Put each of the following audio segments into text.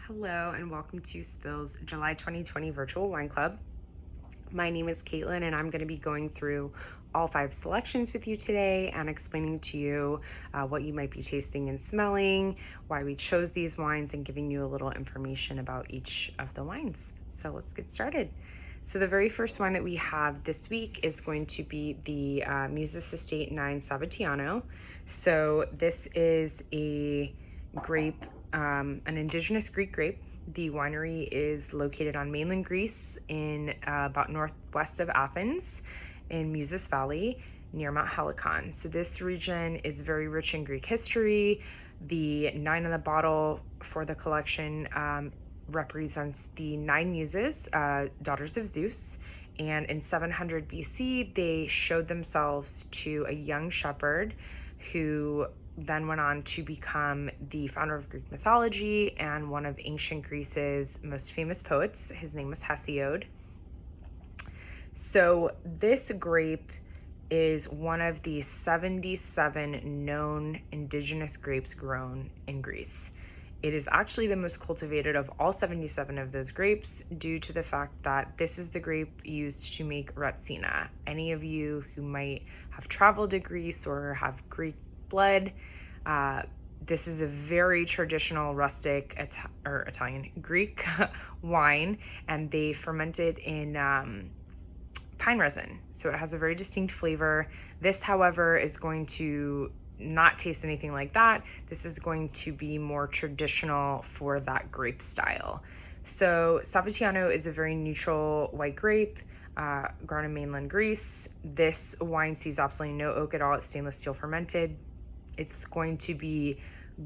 Hello and welcome to Spill's July 2020 Virtual Wine Club. My name is Caitlin and I'm going to be going through all 5 selections with you today and explaining to you what you might be tasting and smelling, why we chose these wines, and giving you a little information about each of the wines. So let's get started. So the very first wine that we have this week is going to be the Muses Estate 9 Savatiano. So this is a grape, an indigenous Greek grape. The winery is located on mainland Greece in about northwest of Athens in Muses Valley near Mount Helicon. So this region is very rich in Greek history. The 9 on the bottle for the collection represents the 9 Muses, daughters of Zeus. And in 700 BC, they showed themselves to a young shepherd who then went on to become the founder of Greek mythology and one of ancient Greece's most famous poets. His name was Hesiod. So this grape is one of the 77 known indigenous grapes grown in Greece. It is actually the most cultivated of all 77 of those grapes due to the fact that this is the grape used to make Retsina. Any of you who might have traveled to Greece or have Greek blood, this is a very traditional rustic Italian Greek wine, and they ferment it in pine resin. So it has a very distinct flavor. This, however, is going to not taste anything like that. This is going to be more traditional for that grape style. So Savatiano is a very neutral white grape grown in mainland Greece. This wine sees absolutely no oak at all. It's stainless steel fermented. It's going to be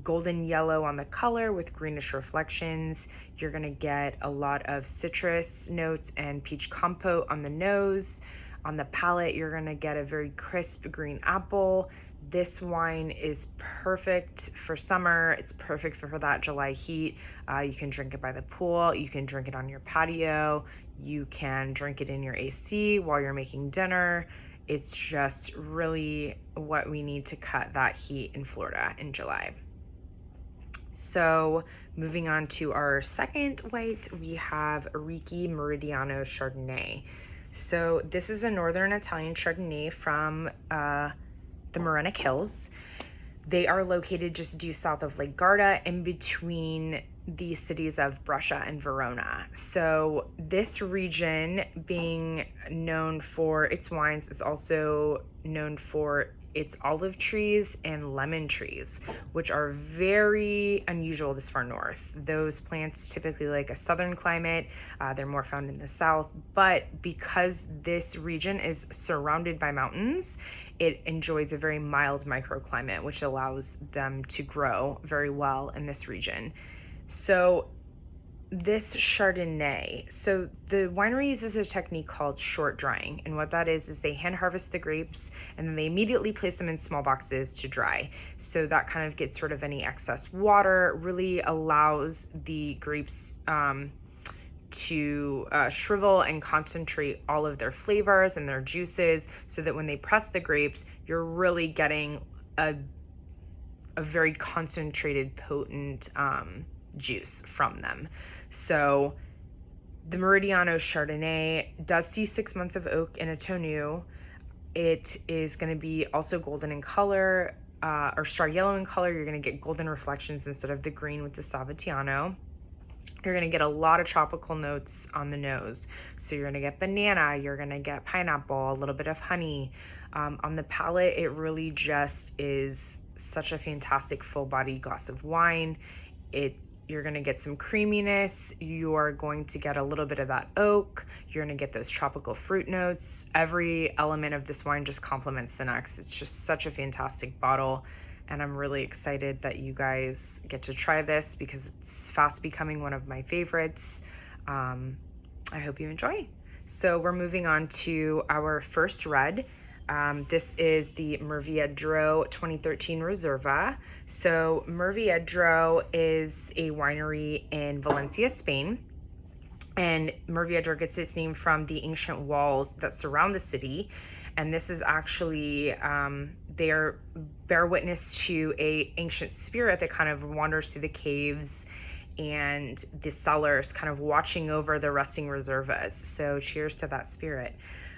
golden yellow on the color with greenish reflections. You're going to get a lot of citrus notes and peach compote on the nose. On the palate, you're going to get a very crisp green apple. This wine is perfect for summer. It's perfect for that July heat. You can drink it by the pool. You can drink it on your patio. You can drink it in your AC while you're making dinner. It's just really what we need to cut that heat in Florida in July. So moving on to our second white, we have Ricchi Meridiano Chardonnay. So this is a northern Italian Chardonnay from the Morenic Hills. They are located just due south of Lake Garda in between the cities of Brescia and Verona. So this region, being known for its wines, is also known for its olive trees and lemon trees, which are very unusual this far north. Those plants typically like a southern climate. They're more found in the south, but because this region is surrounded by mountains, it enjoys a very mild microclimate, which allows them to grow very well in this region. So this Chardonnay, so the winery uses a technique called short drying, and what that is they hand harvest the grapes and then they immediately place them in small boxes to dry. So that kind of gets rid of any excess water, really allows the grapes to shrivel and concentrate all of their flavors and their juices, so that when they press the grapes, you're really getting a very concentrated, potent juice from them. So the Meridiano Chardonnay does see 6 months of oak in a tonneau. It is going to be also golden in color, or straw yellow in color. You're going to get golden reflections instead of the green with the Savatiano. You're going to get a lot of tropical notes on the nose. So you're going to get banana, you're going to get pineapple, a little bit of honey. On the palate, it really just is such a fantastic full-bodied glass of wine. You're going to get some creaminess. You are going to get a little bit of that oak. You're going to get those tropical fruit notes. Every element of this wine just complements the next. It's just such a fantastic bottle. And I'm really excited that you guys get to try this because it's fast becoming one of my favorites. I hope you enjoy. So we're moving on to our first red. This is the Murviedro 2013 Reserva. So Murviedro is a winery in Valencia, Spain. And Murviedro gets its name from the ancient walls that surround the city. And this is actually, they bear witness to a ancient spirit that kind of wanders through the caves and the cellars kind of watching over the resting reservas. So cheers to that spirit.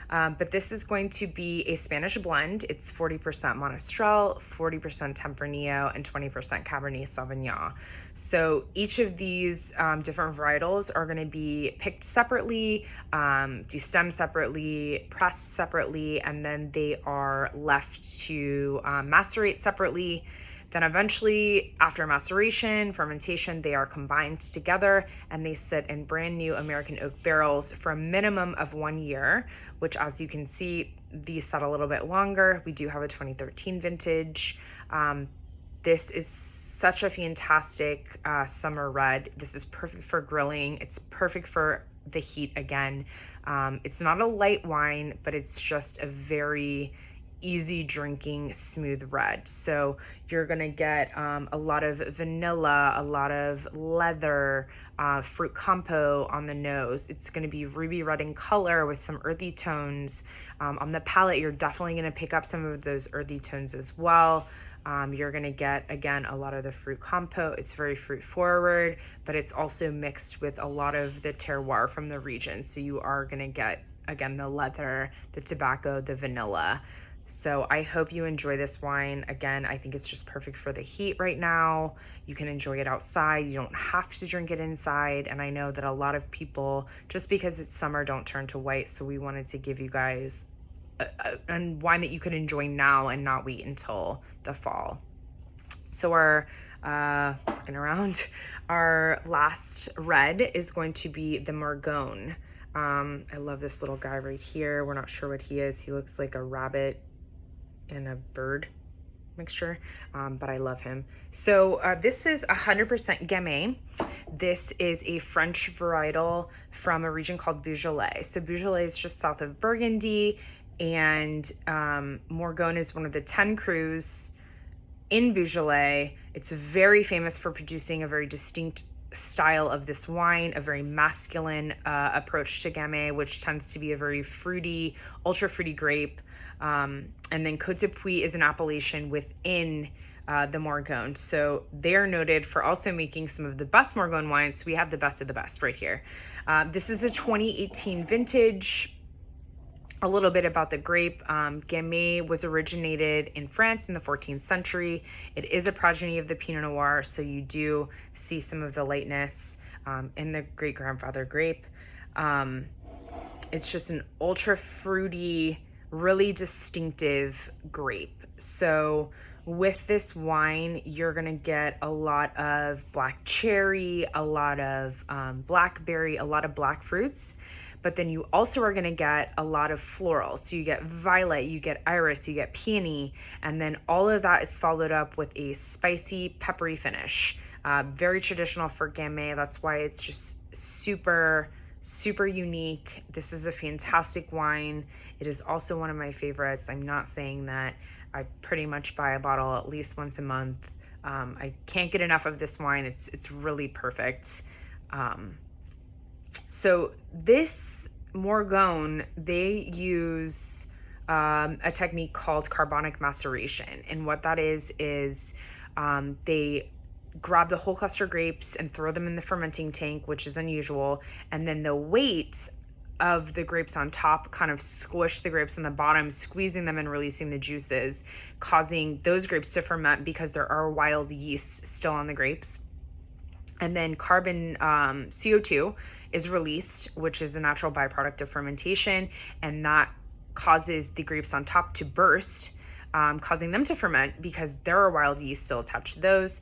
But this is going to be a Spanish blend. It's 40% Monastrell, 40% Tempranillo, and 20% Cabernet Sauvignon. So each of these different varietals are going to be picked separately, destemmed separately, pressed separately, and then they are left to macerate separately. Then eventually, after maceration, fermentation, they are combined together and they sit in brand new American oak barrels for a minimum of 1 year, which, as you can see, these set a little bit longer. We do have a 2013 vintage. This is such a fantastic summer red. This is perfect for grilling. It's perfect for the heat again. It's not a light wine, but it's just a very easy drinking, smooth red. So you're gonna get a lot of vanilla, a lot of leather, fruit compo on the nose. It's gonna be ruby red in color with some earthy tones. On the palate, you're definitely gonna pick up some of those earthy tones as well. You're gonna get, again, a lot of the fruit compo. It's very fruit forward, but it's also mixed with a lot of the terroir from the region. So you are gonna get, again, the leather, the tobacco, the vanilla. So I hope you enjoy this wine. Again, I think it's just perfect for the heat right now. You can enjoy it outside. You don't have to drink it inside. And I know that a lot of people, just because it's summer, don't turn to white. So we wanted to give you guys a wine that you can enjoy now and not wait until the fall. So looking around, our last red is going to be the Morgon. I love this little guy right here. We're not sure what he is. He looks like a rabbit and a bird mixture, but I love him. So this is 100% Gamay. This is a French varietal from a region called Beaujolais. So Beaujolais is just south of Burgundy, and Morgon is one of the 10 crus in Beaujolais. It's very famous for producing a very distinct style of this wine, a very masculine approach to Gamay, which tends to be a very fruity, ultra fruity grape. And then Côte de Puy is an appellation within the Morgon. So they're noted for also making some of the best Morgon wines. So we have the best of the best right here. This is a 2018 vintage. A little bit about the grape. Gamay was originated in France in the 14th century. It is a progeny of the Pinot Noir, so you do see some of the lightness in the great-grandfather grape. It's just an ultra fruity, really distinctive grape. So with this wine, you're gonna get a lot of black cherry, a lot of blackberry, a lot of black fruits. But then you also are gonna get a lot of floral. So you get violet, you get iris, you get peony, and then all of that is followed up with a spicy, peppery finish. Very traditional for Gamay. That's why it's just super, super unique. This is a fantastic wine. It is also one of my favorites. I'm not saying that. I pretty much buy a bottle at least once a month. I can't get enough of this wine. It's really perfect. So this Morgon, they use a technique called carbonic maceration. And what that is they grab the whole cluster grapes and throw them in the fermenting tank, which is unusual. And then the weight of the grapes on top kind of squish the grapes on the bottom, squeezing them and releasing the juices, causing those grapes to ferment because there are wild yeasts still on the grapes. And then carbon CO2 is released, which is a natural byproduct of fermentation, and that causes the grapes on top to burst, causing them to ferment because there are wild yeast still attached to those.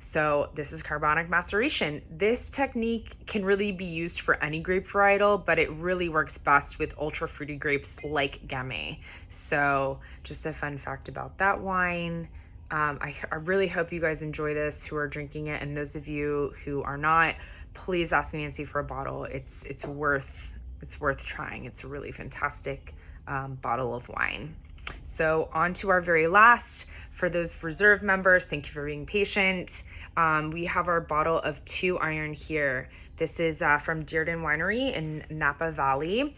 So this is carbonic maceration. This technique can really be used for any grape varietal, but it really works best with ultra fruity grapes like Gamay. So just a fun fact about that wine. I really hope you guys enjoy this who are drinking it, and those of you who are not, please ask Nancy for a bottle. It's worth trying. It's a really fantastic bottle of wine. So on to our very last. For those reserve members, thank you for being patient. We have our bottle of 2 Iron here. This is from Dearden Winery in Napa Valley.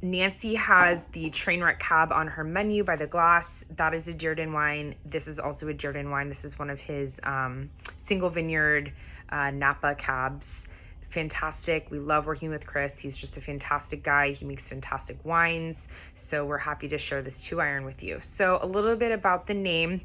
Nancy has the Trainwreck Cab on her menu by the glass. That is a Dearden wine. This is also a Dearden wine. This is one of his single vineyard Napa cabs. Fantastic. We love working with Chris. He's just a fantastic guy. He makes fantastic wines. So we're happy to share this 2-iron with you. So a little bit about the name.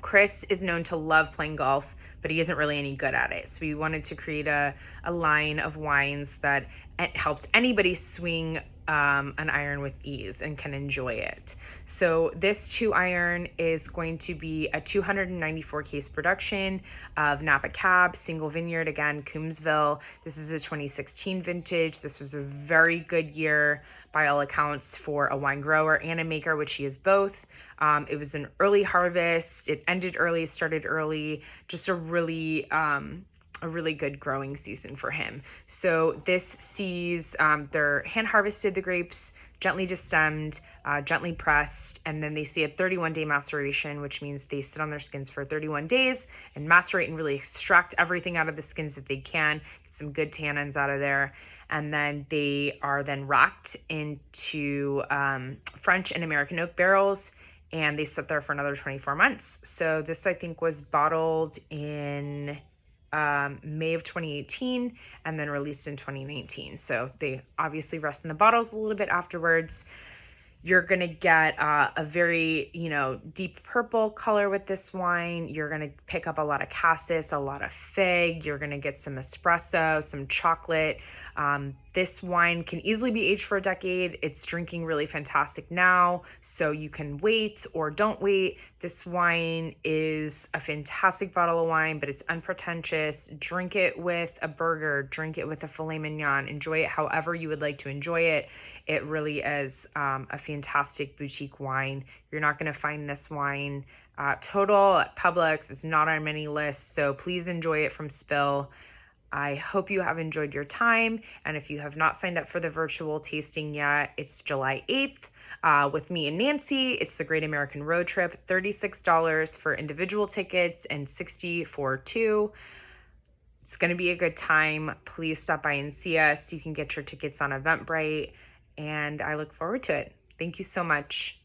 Chris is known to love playing golf, but he isn't really any good at it. So we wanted to create a line of wines that helps anybody swing an iron with ease and can enjoy it. So this 2-iron is going to be a 294 case production of Napa Cab, single vineyard, again, Coombsville. This is a 2016 vintage. This was a very good year by all accounts for a wine grower and a maker, which he is both. It was an early harvest. It ended early, started early, just a really good growing season for him. So this sees they're hand harvested, the grapes, gently destemmed, gently pressed, and then they see a 31-day maceration, which means they sit on their skins for 31 days and macerate and really extract everything out of the skins that they can, get some good tannins out of there. And then they are then racked into French and American oak barrels, and they sit there for another 24 months. So this, I think, was bottled in May of 2018 and then released in 2019. So they obviously rest in the bottles a little bit afterwards. You're going to get a very, deep purple color with this wine. You're going to pick up a lot of cassis, a lot of fig. You're going to get some espresso, some chocolate. This wine can easily be aged for a decade. It's drinking really fantastic now, so you can wait or don't wait. This wine is a fantastic bottle of wine, but it's unpretentious. Drink it with a burger, drink it with a filet mignon, enjoy it however you would like to enjoy it. It really is a fantastic boutique wine. You're not going to find this wine total at Publix. It's not on many lists, so please enjoy it from Spill. I hope you have enjoyed your time, and if you have not signed up for the virtual tasting yet, it's July 8th with me and Nancy. It's the Great American Road Trip, $36 for individual tickets and $60 for 2. It's going to be a good time. Please stop by and see us. You can get your tickets on Eventbrite, and I look forward to it. Thank you so much.